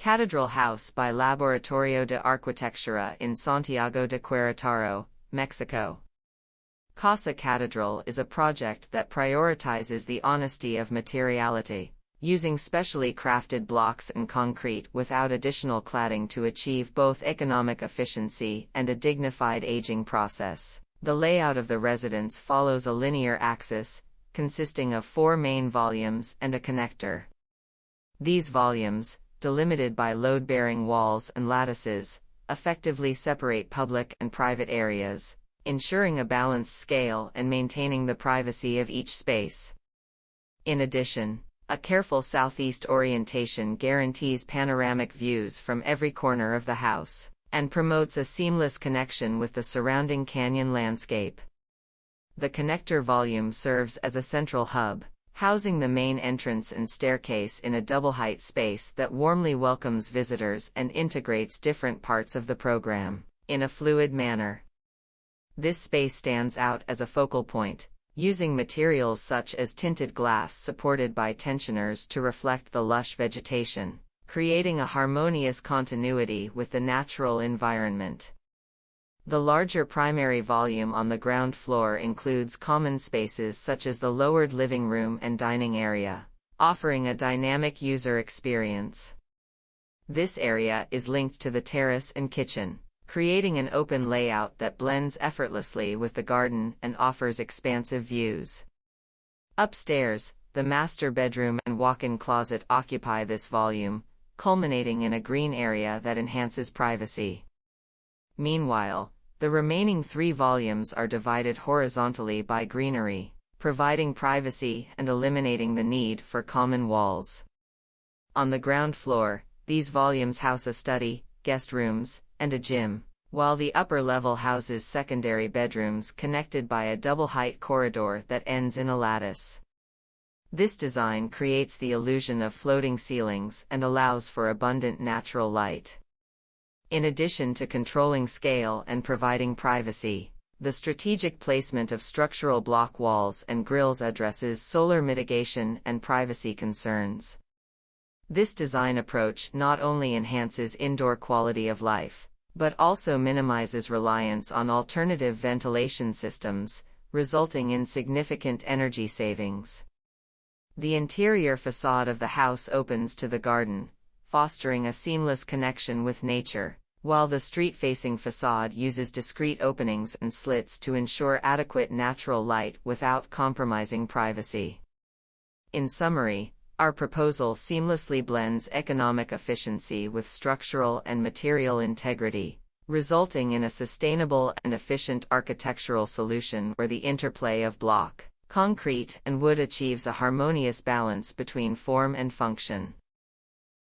Catedral House by Laboratorio de Arquitectura in Santiago de Querétaro, Mexico. Casa Catedral is a project that prioritizes the honesty of materiality, using specially crafted blocks and concrete without additional cladding to achieve both economic efficiency and a dignified aging process. The layout of the residence follows a linear axis, consisting of 4 main volumes and a connector. These volumes, delimited by load-bearing walls and lattices, effectively separate public and private areas, ensuring a balanced scale and maintaining the privacy of each space. In addition, a careful southeast orientation guarantees panoramic views from every corner of the house, and promotes a seamless connection with the surrounding canyon landscape. The connector volume serves as a central hub, housing the main entrance and staircase in a double-height space that warmly welcomes visitors and integrates different parts of the program in a fluid manner. This space stands out as a focal point, using materials such as tinted glass supported by tensioners to reflect the lush vegetation, creating a harmonious continuity with the natural environment. The larger primary volume on the ground floor includes common spaces such as the lowered living room and dining area, offering a dynamic user experience. This area is linked to the terrace and kitchen, creating an open layout that blends effortlessly with the garden and offers expansive views. Upstairs, the master bedroom and walk-in closet occupy this volume, culminating in a green area that enhances privacy. Meanwhile, the remaining 3 volumes are divided horizontally by greenery, providing privacy and eliminating the need for common walls. On the ground floor, these volumes house a study, guest rooms, and a gym, while the upper level houses secondary bedrooms connected by a double-height corridor that ends in a lattice. This design creates the illusion of floating ceilings and allows for abundant natural light. In addition to controlling scale and providing privacy, the strategic placement of structural block walls and grills addresses solar mitigation and privacy concerns. This design approach not only enhances indoor quality of life, but also minimizes reliance on alternative ventilation systems, resulting in significant energy savings. The interior facade of the house opens to the garden, fostering a seamless connection with nature, while the street-facing facade uses discrete openings and slits to ensure adequate natural light without compromising privacy. In summary, our proposal seamlessly blends economic efficiency with structural and material integrity, resulting in a sustainable and efficient architectural solution where the interplay of block, concrete, and wood achieves a harmonious balance between form and function.